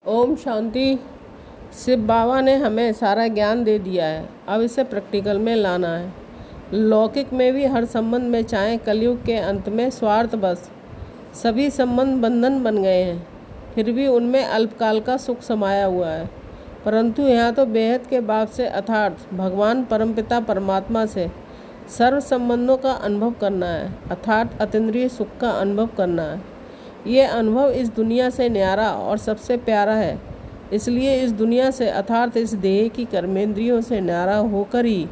ओम शांति। शिव बाबा ने हमें सारा ज्ञान दे दिया है, अब इसे प्रैक्टिकल में लाना है। लौकिक में भी हर संबंध में, चाहे कलयुग के अंत में स्वार्थ बस सभी संबंध बंधन बन गए हैं, फिर भी उनमें अल्पकाल का सुख समाया हुआ है। परंतु यहाँ तो बेहद के बाप से अर्थात भगवान परमपिता परमात्मा से सर्व संबंधों का अनुभव करना है, अर्थात अतीन्द्रिय सुख का अनुभव करना है। ये अनुभव इस दुनिया से न्यारा और सबसे प्यारा है, इसलिए इस दुनिया से अर्थात इस देह की कर्मेंद्रियों से न्यारा होकर ही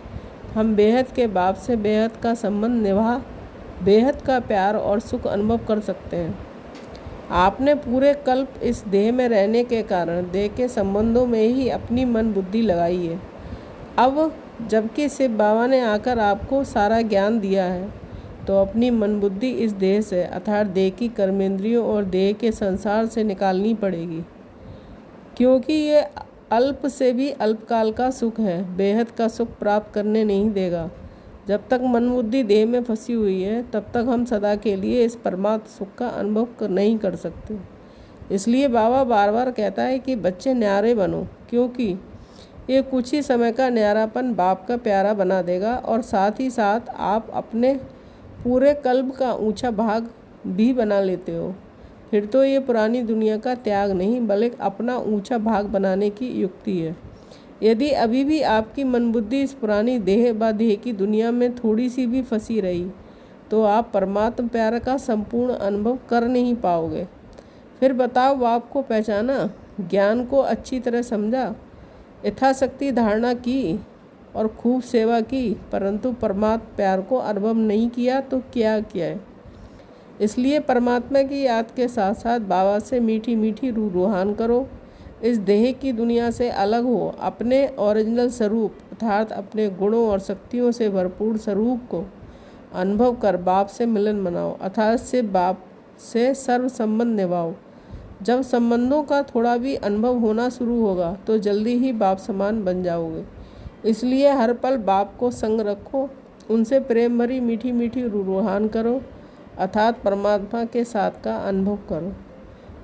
हम बेहद के बाप से बेहद का संबंध निभा बेहद का प्यार और सुख अनुभव कर सकते हैं। आपने पूरे कल्प इस देह में रहने के कारण देह के संबंधों में ही अपनी मन बुद्धि लगाई है। अब जबकि शिव बाबा ने आकर आपको सारा ज्ञान दिया है, तो अपनी मन बुद्धि इस देह से अर्थात देह की कर्मेंद्रियों और देह के संसार से निकालनी पड़ेगी, क्योंकि ये अल्प से भी अल्पकाल का सुख है, बेहद का सुख प्राप्त करने नहीं देगा। जब तक मन बुद्धि देह में फंसी हुई है, तब तक हम सदा के लिए इस परमात्म सुख का अनुभव नहीं कर सकते। इसलिए बाबा बार बार कहता है कि बच्चे न्यारे बनो, क्योंकि ये कुछ ही समय का न्यारापन बाप का प्यारा बना देगा और साथ ही साथ आप अपने पूरे कल्प का ऊंचा भाग भी बना लेते हो। फिर तो ये पुरानी दुनिया का त्याग नहीं, बल्कि अपना ऊंचा भाग बनाने की युक्ति है। यदि अभी भी आपकी मन बुद्धि इस पुरानी देह व देह की दुनिया में थोड़ी सी भी फंसी रही, तो आप परमात्म प्यार का संपूर्ण अनुभव कर नहीं पाओगे। फिर बताओ, बाप को पहचाना, ज्ञान को अच्छी तरह समझा, यथाशक्ति धारणा की और खूब सेवा की, परंतु परमात्मा प्यार को अनुभव नहीं किया तो क्या किया है। इसलिए परमात्मा की याद के साथ साथ बाबा से मीठी मीठी रूहान करो। इस देह की दुनिया से अलग हो, अपने ओरिजिनल स्वरूप अर्थात अपने गुणों और शक्तियों से भरपूर स्वरूप को अनुभव कर बाप से मिलन मनाओ, अर्थात से बाप से सर्व संबंध निभाओ। जब संबंधों का थोड़ा भी अनुभव होना शुरू होगा, तो जल्दी ही बाप समान बन जाओगे। इसलिए हर पल बाप को संग रखो, उनसे प्रेम भरी मीठी मीठी रूहान करो, अर्थात परमात्मा के साथ का अनुभव करो।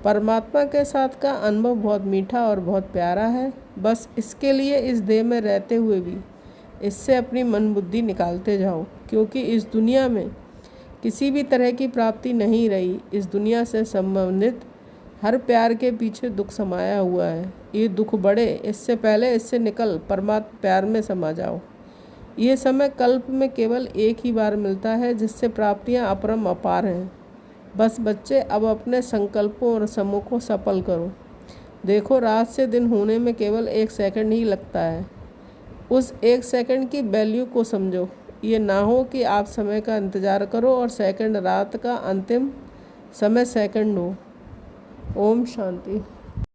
परमात्मा के साथ का अनुभव बहुत मीठा और बहुत प्यारा है। बस इसके लिए इस देह में रहते हुए भी इससे अपनी मन बुद्धि निकालते जाओ, क्योंकि इस दुनिया में किसी भी तरह की प्राप्ति नहीं रही। इस दुनिया से संबंधित हर प्यार के पीछे दुख समाया हुआ है। ये दुख बढ़े इससे पहले इससे निकल परमात्मा प्यार में समा जाओ। ये समय कल्प में केवल एक ही बार मिलता है, जिससे प्राप्तियां अपरम अपार हैं। बस बच्चे, अब अपने संकल्पों और समूह को सफल करो। देखो, रात से दिन होने में केवल 1 सेकंड ही लगता है। उस 1 सेकंड की वैल्यू को समझो। ये ना हो कि आप समय का इंतज़ार करो और सेकंड रात का अंतिम समय सेकंड हो। ओम शांति।